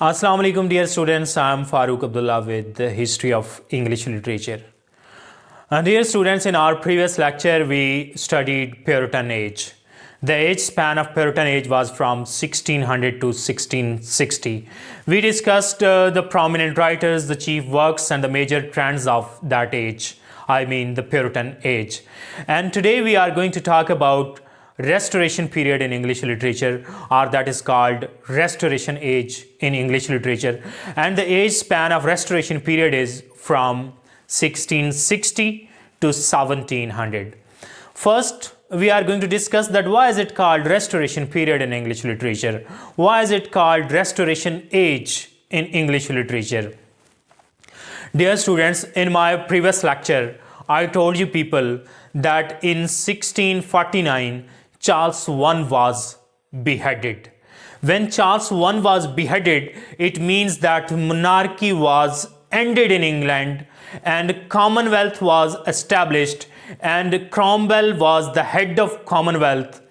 Assalamu alaikum dear students, I am Farooq Abdullah with the history of English literature. And dear students, in our previous lecture we studied Puritan age. The age span of Puritan age was from 1600 to 1660. We discussed the prominent writers, the chief works and the major trends of that age. I mean the Puritan age. And today we are going to talk about Restoration period in English literature, or that is called Restoration age in English literature. And the age span of Restoration period is from 1660 to 1700. First, we are going to discuss that why is it called Restoration period in English literature? Why is it called Restoration age in English literature? Dear students, in my previous lecture, I told you people that in 1649, Charles I was beheaded. When Charles I was beheaded, it means that monarchy was ended in England and Commonwealth was established and Cromwell was the head of Commonwealth.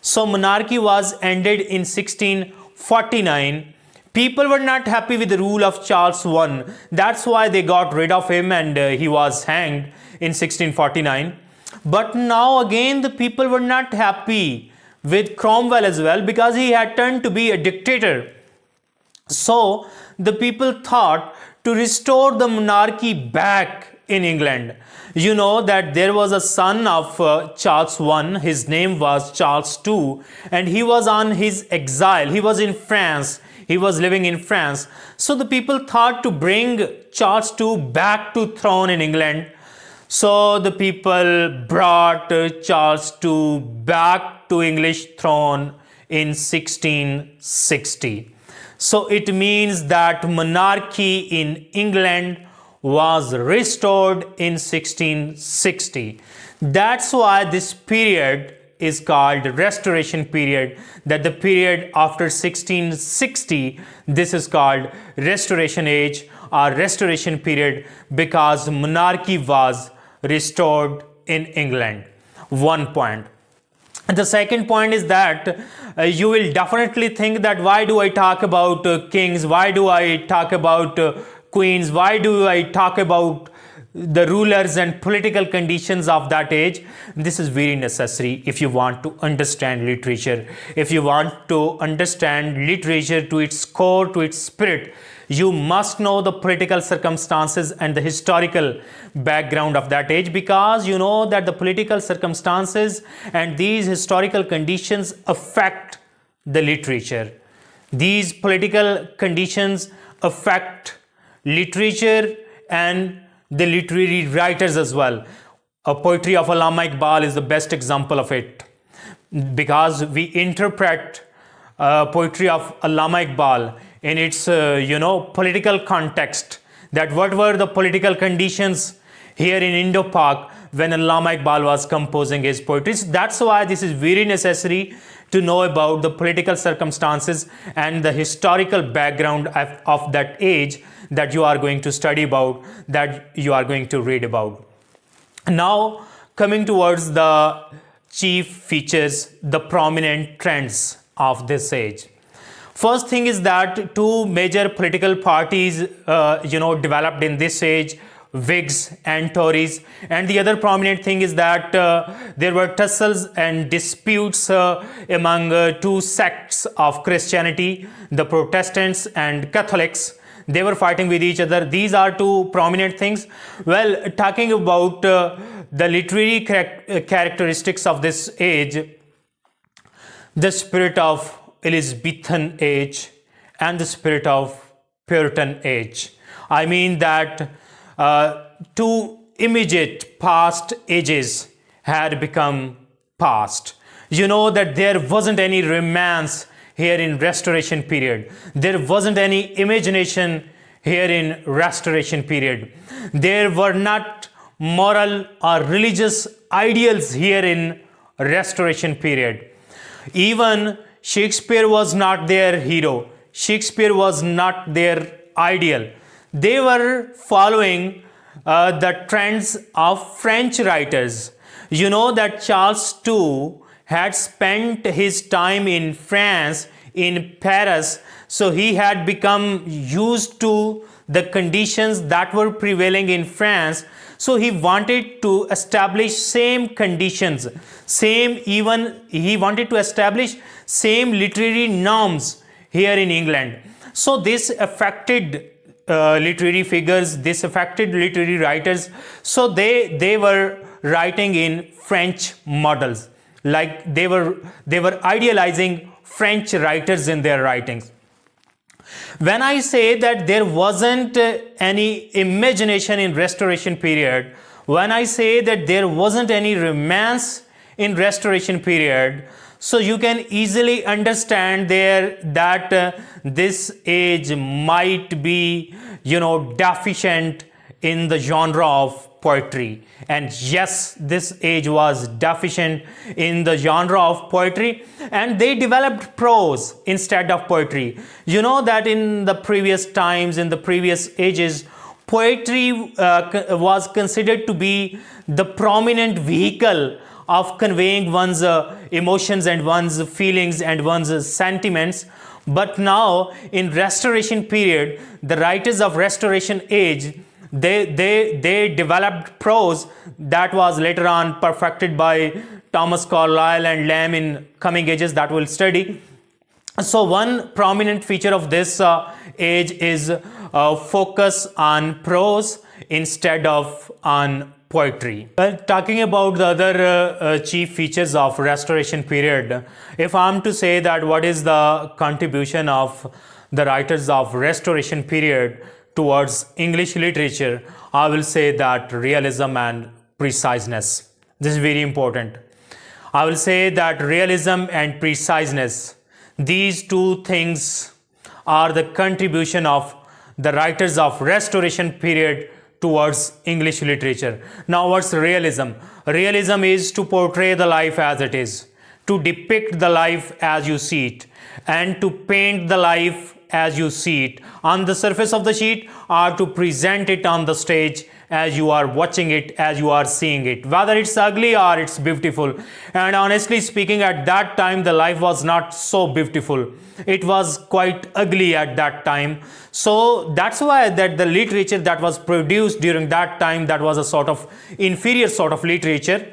So monarchy was ended in 1649. People were not happy with the rule of Charles I. That's why they got rid of him and he was hanged in 1649. But now again the people were not happy with Cromwell as well because he had turned to be a dictator. So the people thought to restore the monarchy back in England. You know that there was a son of Charles I, his name was Charles II, and he was on his exile. He was in France. He was living in France. So the people thought to bring Charles II back to throne in England. So the people brought Charles II back to English throne in 1660. So it means that monarchy in England was restored in 1660. That's why this period is called Restoration period, that the period after 1660, this is called Restoration age or Restoration period because monarchy was restored in England. One point. And the second point is that you will definitely think that why do I talk about kings, why do I talk about queens, why do I talk about the rulers and political conditions of that age? This is very necessary if you want to understand literature. If you want to understand literature to its core, to its spirit, you must know the political circumstances and the historical background of that age, because you know that the political circumstances and these historical conditions affect the literature. These political conditions affect literature and the literary writers as well. A poetry of Allama Iqbal is the best example of it, because we interpret poetry of Allama Iqbal in its political context, that what were the political conditions here in Indo-Pak when Allama Iqbal was composing his poetry. That's why this is very necessary to know about the political circumstances and the historical background of that age that you are going to study about, that you are going to read about. Now coming towards the chief features, the prominent trends of this age. First thing is that two major political parties developed in this age, Whigs and Tories. And the other prominent thing is that there were tussles and disputes among two sects of Christianity, the Protestants and Catholics. They were fighting with each other. These are two prominent things. Well, talking about the literary characteristics of this age, the spirit of Elizabethan age and the spirit of Puritan age. I mean that two immediate past ages had become past. You know that there wasn't any romance here in Restoration period. There wasn't any imagination here in Restoration period. There were not moral or religious ideals here in Restoration period. Even Shakespeare was not their hero. Shakespeare was not their ideal. They were following the trends of French writers. You know that Charles II had spent his time in France, in Paris. So he had become used to the conditions that were prevailing in France. So he wanted to establish same conditions, he wanted to establish same literary norms here in England. So this affected literary figures, this affected literary writers. So they were writing in French models, like they were idealizing French writers in their writings. When I say that there wasn't any imagination in Restoration period, when I say that there wasn't any romance in Restoration period, so you can easily understand there that this age might be, deficient in the genre of poetry. And yes, this age was deficient in the genre of poetry, and they developed prose instead of poetry. You know that in the previous times, in the previous ages, poetry was considered to be the prominent vehicle of conveying one's emotions and one's feelings and one's sentiments. But now in Restoration period, the writers of Restoration age, they developed prose that was later on perfected by Thomas Carlyle and Lamb in coming ages that we'll study. So one prominent feature of this age is focus on prose instead of on poetry. Talking about the other chief features of Restoration period, if I'm to say that what is the contribution of the writers of Restoration period towards English literature, I will say that realism and preciseness. This is very important. I will say that realism and preciseness, these two things are the contribution of the writers of Restoration period towards English literature. Now what's realism? Realism is to portray the life as it is, to depict the life as you see it, and to paint the life as you see it on the surface of the sheet, or to present it on the stage as you are watching it, as you are seeing it, whether it's ugly or it's beautiful. And honestly speaking, at that time the life was not so beautiful, it was quite ugly at that time. So that's why that the literature that was produced during that time, that was a sort of inferior sort of literature.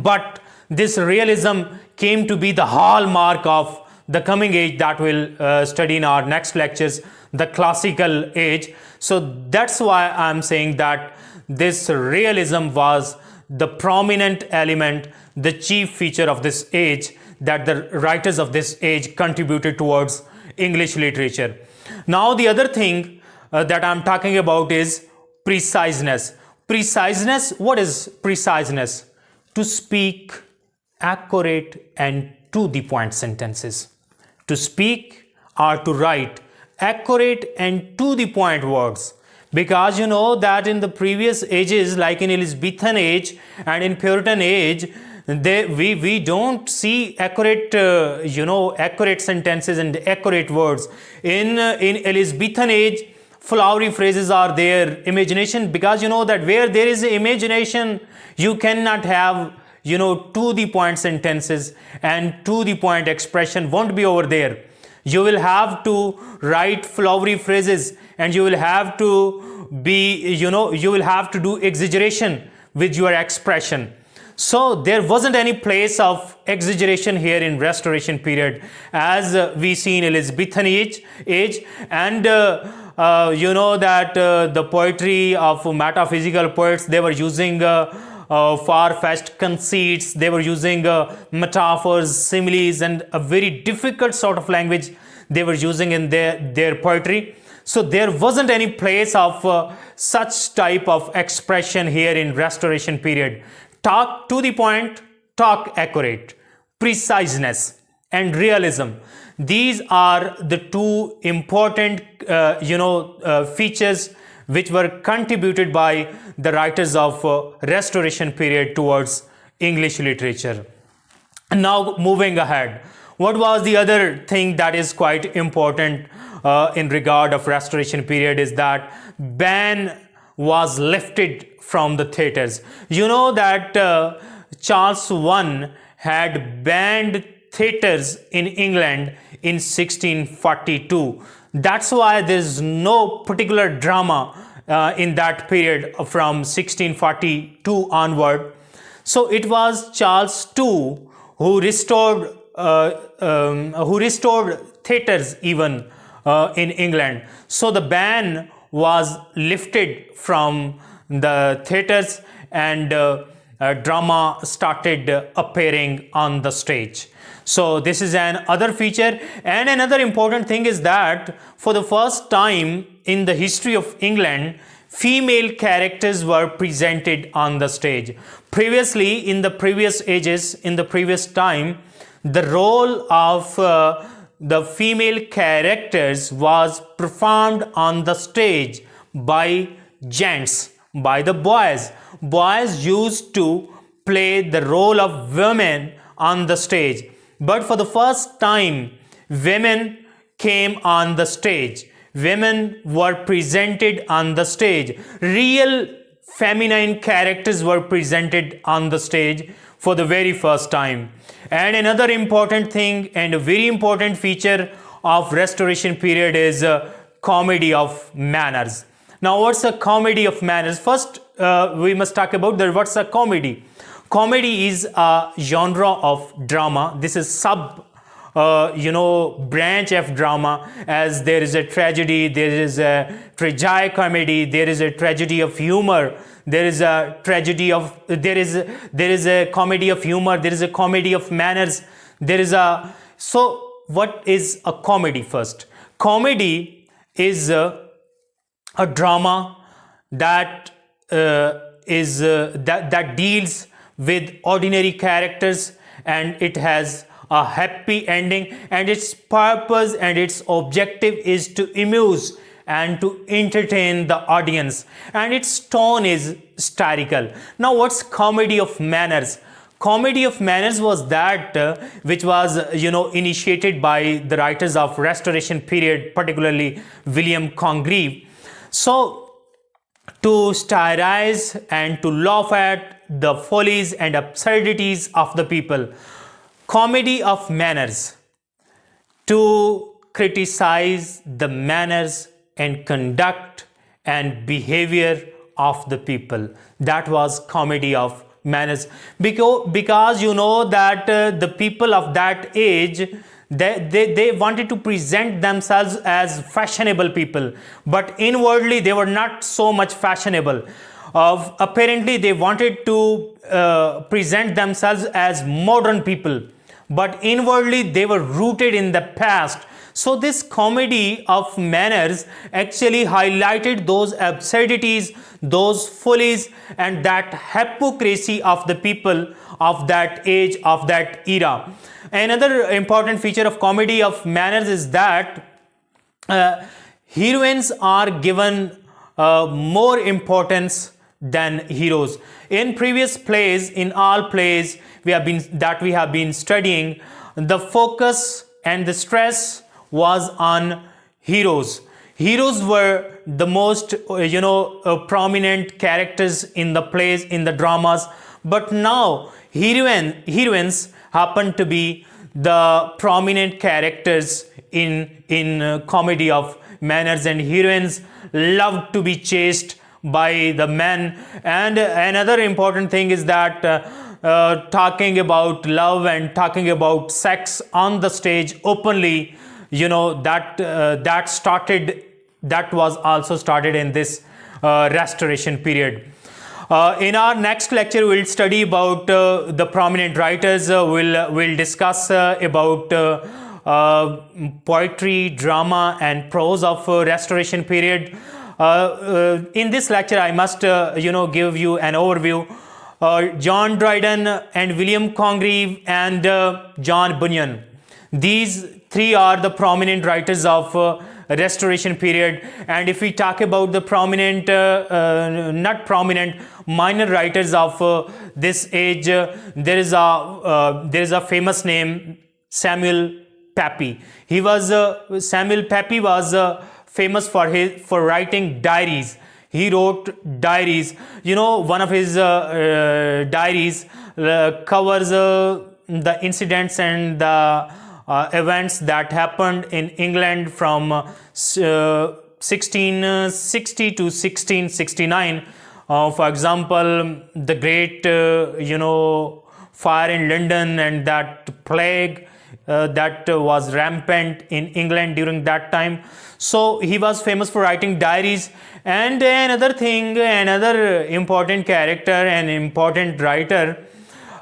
But this realism came to be the hallmark of the coming age that we'll study in our next lectures, the classical age. So that's why I'm saying that this realism was the prominent element, the chief feature of this age, that the writers of this age contributed towards English literature. Now the other thing that I'm talking about is preciseness. Preciseness, what is preciseness? To speak accurate and to the point sentences. To speak or to write accurate and to the point words. Because you know that in the previous ages, like in Elizabethan age and in Puritan age, we don't see accurate accurate sentences and accurate words. In Elizabethan age, flowery phrases are there, imagination, because you know that where there is imagination, you cannot have to the point sentences, and to the point expression won't be over there. You will have to write flowery phrases, and you will have to be, you will have to do exaggeration with your expression. So there wasn't any place of exaggeration here in Restoration period, as we see in Elizabethan age. And the poetry of metaphysical poets, they were using far-fetched conceits, they were using metaphors, similes, and a very difficult sort of language they were using in their poetry. So there wasn't any place of such type of expression here in Restoration period. Talk to the point, talk accurate, preciseness and realism. These are the two important features which were contributed by the writers of Restoration period towards English literature. Now moving ahead, what was the other thing that is quite important in regard of Restoration period is that ban was lifted from the theatres. You know that Charles I had banned theatres in England in 1642. That's why there's no particular drama in that period from 1642 onward. So it was Charles II who restored theatres even in England. So the ban was lifted from the theatres, and drama started appearing on the stage. So this is an other feature. And another important thing is that for the first time in the history of England, female characters were presented on the stage. Previously, in the previous ages, in the previous time, the role of the female characters was performed on the stage by gents, by the boys. Boys used to play the role of women on the stage. But for the first time, women came on the stage. Women were presented on the stage. Real feminine characters were presented on the stage for the very first time. And another important thing and a very important feature of Restoration period is comedy of manners. Now, what's a comedy of manners? First, we must talk about what's a comedy. Comedy is a genre of drama. This is branch of drama, as there is a tragedy, there is a tragicomedy, there is a tragedy of humor, there is a comedy of humor, there is a comedy of manners, so what is a comedy? First, comedy is a drama that that deals with ordinary characters, and it has a happy ending, and its purpose and its objective is to amuse and to entertain the audience, and its tone is satirical. Now, what's comedy of manners? Comedy of manners was that which was initiated by the writers of Restoration period, particularly William Congreve. So to satirize and to laugh at the follies and absurdities of the people. Comedy of manners, to criticize the manners and conduct and behavior of the people. That was comedy of manners. Because you know that the people of that age, they wanted to present themselves as fashionable people, but inwardly they were not so much fashionable. Apparently they wanted to present themselves as modern people, but inwardly they were rooted in the past. So this comedy of manners actually highlighted those absurdities, those follies, and that hypocrisy of the people of that age, of that era. Another important feature of comedy of manners is that heroines are given more importance than heroes. In previous plays, in all plays we have been studying, the focus and the stress was on heroes. Heroes were the most prominent characters in the plays, in the dramas. But now heroines happen to be the prominent characters in comedy of manners, and heroines love to be chased by the men. And another important thing is that talking about love and talking about sex on the stage openly, that was also started in this Restoration period. In our next lecture, we'll study about the prominent writers. We'll discuss about poetry, drama, and prose of Restoration period. In this lecture, I must give you an overview. John Dryden and William Congreve and John Bunyan. These three are the prominent writers of Restoration period. And if we talk about the prominent, not prominent, minor writers of this age, there is a famous name, Samuel Pepys. Samuel Pepys was famous for writing diaries. He wrote diaries. One of his diaries covers the incidents and the events that happened in England from 1660 to 1669. For example, the great, fire in London and that plague that was rampant in England during that time. So he was famous for writing diaries. And another thing, another important character and important writer,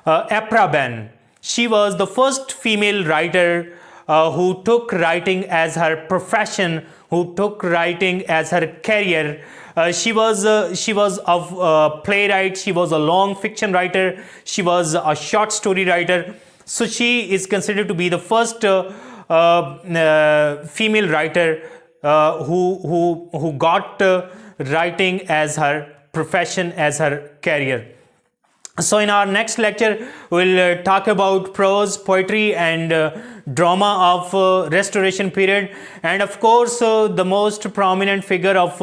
Aphra Behn. She was the first female writer who took writing as her profession, who took writing as her career. She was a playwright. She was a long fiction writer. She was a short story writer. So she is considered to be the first female writer who got writing as her profession, as her career. So in our next lecture, we'll talk about prose, poetry and drama of Restoration period. And of course, the most prominent figure of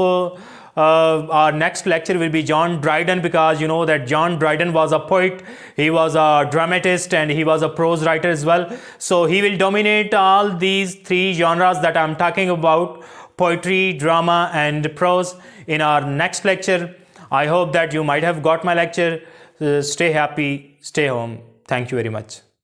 our next lecture will be John Dryden, because you know that John Dryden was a poet, he was a dramatist and he was a prose writer as well. So he will dominate all these three genres that I'm talking about, poetry, drama and prose, in our next lecture. I hope that you might have got my lecture. Stay happy, stay home. Thank you very much.